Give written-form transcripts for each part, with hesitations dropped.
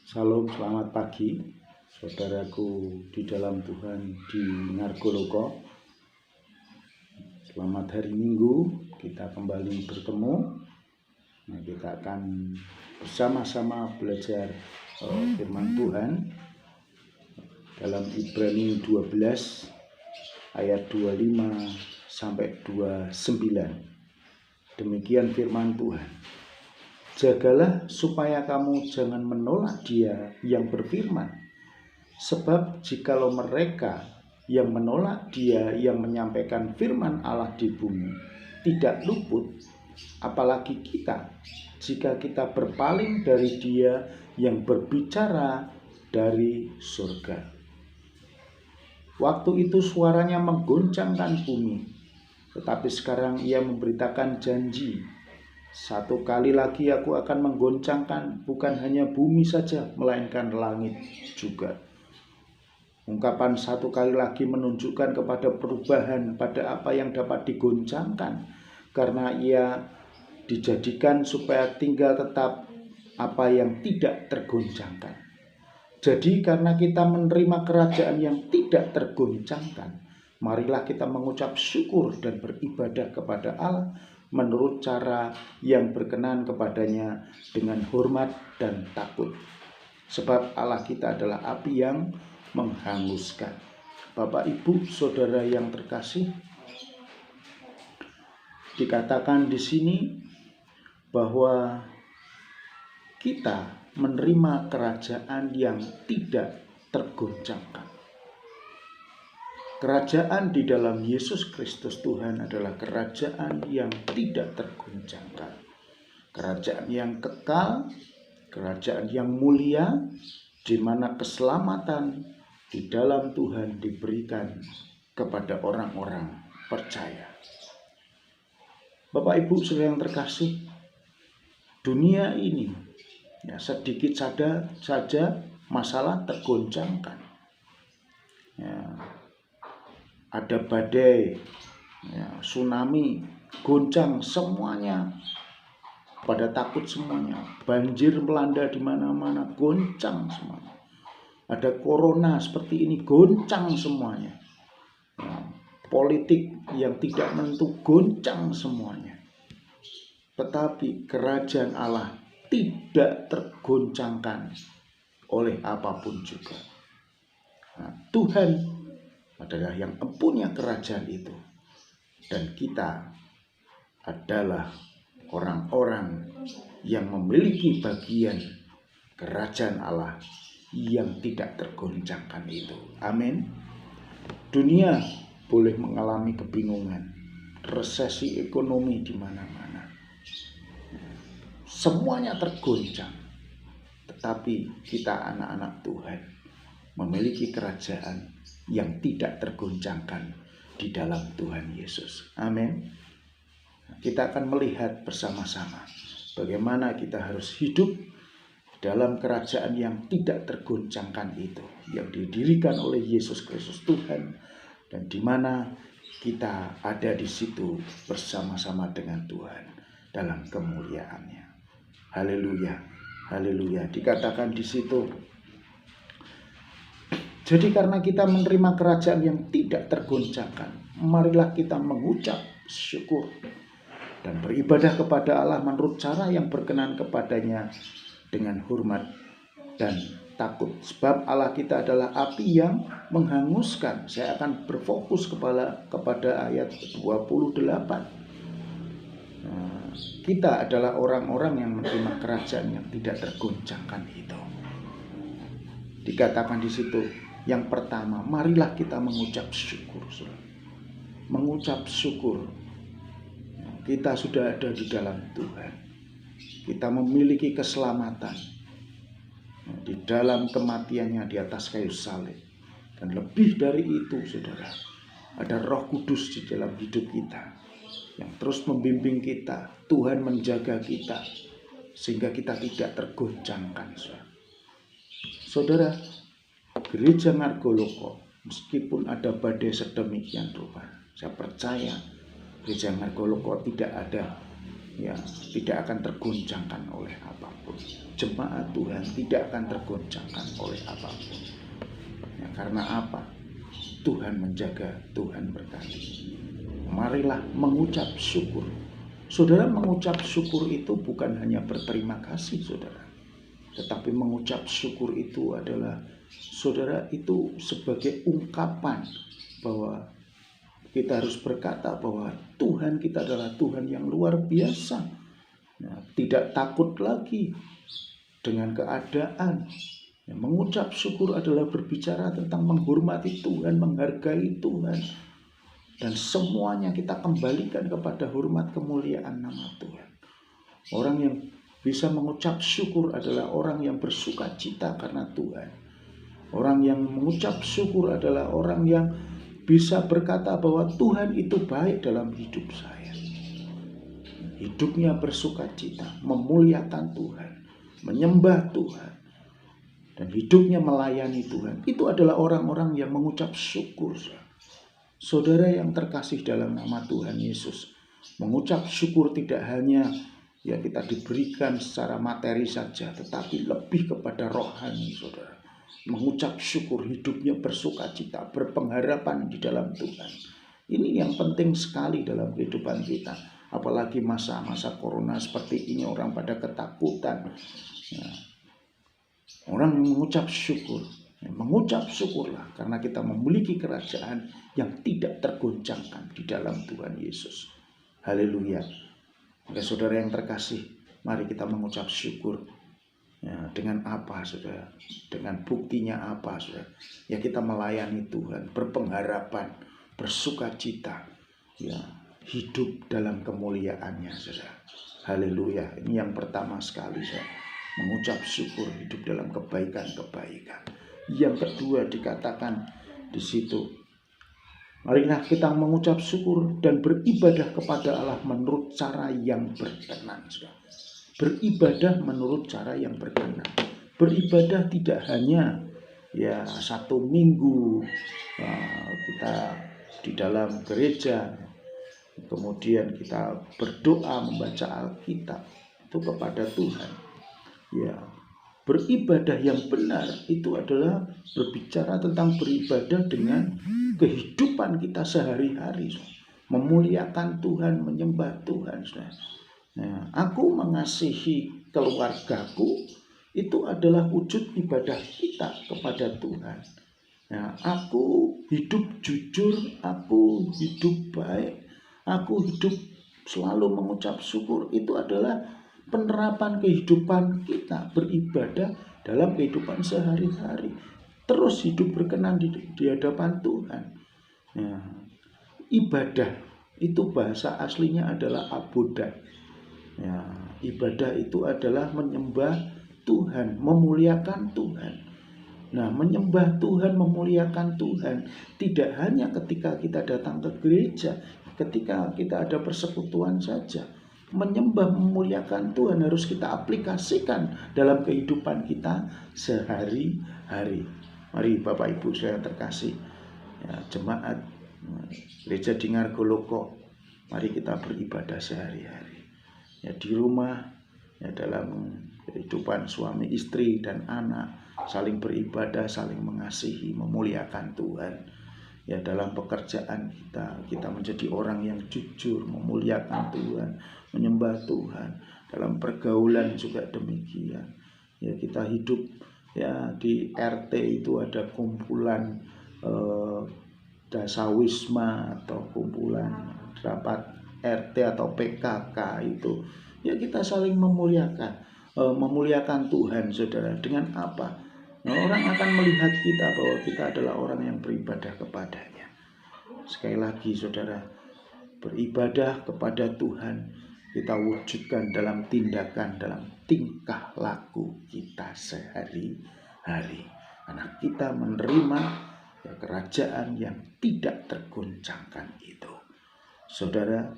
Salam, selamat pagi saudaraku di dalam Tuhan di Ngargoloko. Selamat hari Minggu, kita kembali bertemu. Kita akan bersama-sama belajar firman Tuhan dalam Ibrani 12 ayat 25 sampai 29. Demikian firman Tuhan. Jagalah supaya kamu jangan menolak Dia yang berfirman. Sebab jikalau mereka yang menolak Dia yang menyampaikan firman Allah di bumi tidak luput, apalagi kita, jika kita berpaling dari Dia yang berbicara dari surga. Waktu itu suaranya menggoncangkan bumi, tetapi sekarang Ia memberitakan janji. Satu kali lagi aku akan menggoncangkan bukan hanya bumi saja, melainkan langit juga. Ungkapan satu kali lagi menunjukkan kepada perubahan pada apa yang dapat digoncangkan, karena ia dijadikan supaya tinggal tetap apa yang tidak tergoncangkan. Jadi karena kita menerima kerajaan yang tidak tergoncangkan, marilah kita mengucap syukur dan beribadah kepada Allah menurut cara yang berkenan kepadanya dengan hormat dan takut. Sebab Allah kita adalah api yang menghanguskan. Bapak, Ibu, Saudara yang terkasih, dikatakan di sini bahwa kita menerima kerajaan yang tidak tergoncangkan. Kerajaan di dalam Yesus Kristus Tuhan adalah kerajaan yang tidak tergoncangkan. Kerajaan yang kekal, kerajaan yang mulia, di mana keselamatan di dalam Tuhan diberikan kepada orang-orang percaya. Bapak, Ibu, Saudara yang terkasih, dunia ini sedikit saja masalah tergoncangkan. Ada badai, tsunami, goncang semuanya, pada takut semuanya. Banjir melanda di mana-mana, goncang semuanya. Ada corona seperti ini, goncang semuanya. Politik yang tidak menentu, goncang semuanya. Tetapi kerajaan Allah tidak tergoncangkan oleh apapun juga. Tuhan adalah yang mempunyai kerajaan itu, dan kita adalah orang-orang yang memiliki bagian kerajaan Allah yang tidak tergoncangkan itu. Amin. Dunia boleh mengalami kebingungan, resesi ekonomi di mana-mana, semuanya tergoncang, tetapi kita anak-anak Tuhan memiliki kerajaan yang tidak tergoncangkan di dalam Tuhan Yesus. Amin. Kita akan melihat bersama-sama bagaimana kita harus hidup dalam kerajaan yang tidak tergoncangkan itu, yang didirikan oleh Yesus Kristus Tuhan, dan di mana kita ada di situ bersama-sama dengan Tuhan dalam kemuliaannya. Haleluya, haleluya. Dikatakan di situ, jadi karena kita menerima kerajaan yang tidak tergoncangkan, marilah kita mengucap syukur dan beribadah kepada Allah menurut cara yang berkenan kepadanya dengan hormat dan takut. Sebab Allah kita adalah api yang menghanguskan. Saya akan berfokus kepada ayat 28. Kita adalah orang-orang yang menerima kerajaan yang tidak tergoncangkan itu. Dikatakan di situ, yang pertama, marilah kita mengucap syukur. Mengucap syukur. Kita sudah ada di dalam Tuhan. Kita memiliki keselamatan di dalam kematiannya di atas kayu salib. Dan lebih dari itu, saudara, ada Roh Kudus di dalam hidup kita yang terus membimbing kita. Tuhan menjaga kita sehingga kita tidak tergoncangkan. Saudara, Gereja Ngargoloko, meskipun ada badai sedemikian rupa, saya percaya Gereja Ngargoloko tidak akan tergoncangkan oleh apapun. jemaat Tuhan tidak akan tergoncangkan oleh apapun. Ya, karena apa? Tuhan menjaga, Tuhan berkati. Marilah mengucap syukur. Saudara, mengucap syukur itu bukan hanya berterima kasih, saudara. Tetapi mengucap syukur itu adalah, saudara, itu sebagai ungkapan bahwa kita harus berkata bahwa Tuhan kita adalah Tuhan yang luar biasa. Nah, tidak takut lagi dengan keadaan. Ya, mengucap syukur adalah berbicara tentang menghormati Tuhan, menghargai Tuhan. Dan semuanya kita kembalikan kepada hormat kemuliaan nama Tuhan. Orang yang bisa mengucap syukur adalah orang yang bersuka cita karena Tuhan. Orang yang mengucap syukur adalah orang yang bisa berkata bahwa Tuhan itu baik dalam hidup saya. Hidupnya bersuka cita, memuliakan Tuhan, menyembah Tuhan, dan hidupnya melayani Tuhan. Itu adalah orang-orang yang mengucap syukur. Saudara yang terkasih dalam nama Tuhan Yesus, mengucap syukur tidak hanya ya kita diberikan secara materi saja, tetapi lebih kepada rohani, saudara. Mengucap syukur, hidupnya bersuka cita, berpengharapan di dalam Tuhan. Ini yang penting sekali dalam kehidupan kita. Apalagi masa-masa corona seperti ini, orang pada ketakutan. Ya. Orang yang mengucap syukur, ya, mengucap syukurlah karena kita memiliki kerajaan yang tidak tergoncangkan di dalam Tuhan Yesus. Haleluya. Maka saudara yang terkasih, mari kita mengucap syukur. Ya, dengan apa, saudara? Dengan buktinya apa, saudara? Ya, kita melayani Tuhan, berpengharapan, bersuka cita, ya, hidup dalam kemuliaannya, saudara. Haleluya. Ini yang pertama sekali, saudara. Mengucap syukur, hidup dalam kebaikan-kebaikan. Yang kedua dikatakan di situ, marilah kita mengucap syukur dan beribadah kepada Allah menurut cara yang berkenan. Beribadah menurut cara yang berkenan. Beribadah tidak hanya ya 1 minggu kita di dalam gereja, kemudian kita berdoa membaca Alkitab itu kepada Tuhan. Ya, beribadah yang benar itu adalah berbicara tentang beribadah dengan kehidupan kita sehari-hari, memuliakan Tuhan, menyembah Tuhan. Nah, aku mengasihi keluargaku itu adalah wujud ibadah kita kepada Tuhan. Nah, aku hidup jujur, aku hidup baik, aku hidup selalu mengucap syukur, itu adalah penerapan kehidupan kita beribadah dalam kehidupan sehari-hari. Terus hidup berkenan di hadapan Tuhan. Ya, ibadah itu bahasa aslinya adalah abodah. Ya, ibadah itu adalah menyembah Tuhan, memuliakan Tuhan. Nah, menyembah Tuhan, memuliakan Tuhan tidak hanya ketika kita datang ke gereja, ketika kita ada persekutuan saja. Menyembah, memuliakan Tuhan harus kita aplikasikan dalam kehidupan kita sehari-hari. Mari Bapak Ibu saya terkasih, ya, jemaat gereja di Ngargoloko, mari kita beribadah sehari-hari. Ya, di rumah, ya, dalam kehidupan suami istri dan anak, saling beribadah, saling mengasihi, memuliakan Tuhan. Ya, dalam pekerjaan kita menjadi orang yang jujur, memuliakan Tuhan, menyembah Tuhan. Dalam pergaulan juga demikian. Ya, kita hidup ya di RT itu ada kumpulan dasawisma atau kumpulan rapat RT atau PKK itu. Ya, kita saling memuliakan Tuhan, saudara. Dengan apa? Nah, orang akan melihat kita bahwa kita adalah orang yang beribadah kepadanya. Sekali lagi, saudara, beribadah kepada Tuhan kita wujudkan dalam tindakan, dalam tingkah laku kita sehari-hari. Karena kita menerima ya, kerajaan yang tidak tergoncangkan itu. Saudara,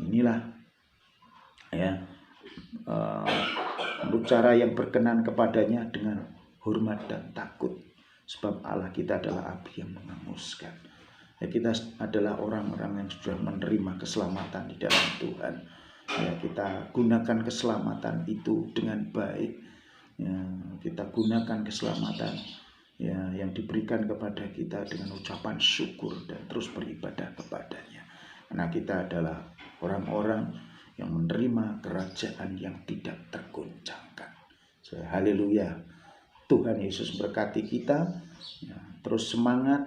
inilah ya cara yang berkenan kepadanya dengan hormat dan takut, sebab Allah kita adalah api yang menghanguskan. Ya, kita adalah orang-orang yang sudah menerima keselamatan di dalam Tuhan. Ya, kita gunakan keselamatan itu dengan baik. ya, kita gunakan keselamatan ya yang diberikan kepada kita dengan ucapan syukur dan terus beribadah kepadanya. Karena kita adalah orang-orang yang menerima kerajaan yang tidak tergoncangkan. Haleluya. Tuhan Yesus berkati kita ya, terus semangat,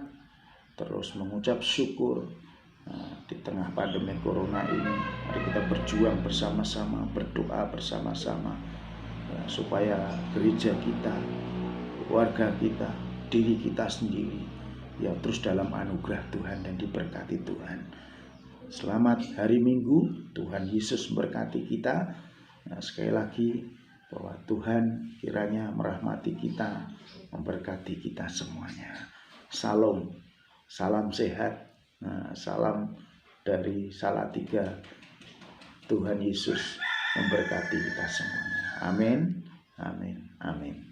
terus mengucap syukur. Di tengah pandemi corona ini, mari kita berjuang bersama-sama, berdoa bersama-sama ya, supaya gereja kita, keluarga kita, diri kita sendiri ya terus dalam anugerah Tuhan dan diberkati Tuhan. Selamat hari Minggu, Tuhan Yesus memberkati kita. Nah, sekali lagi bahwa Tuhan kiranya merahmati kita, memberkati kita semuanya. Salam, salam sehat. Nah, salam dari Salatiga. Tuhan Yesus memberkati kita semuanya. Amin, amin, amin.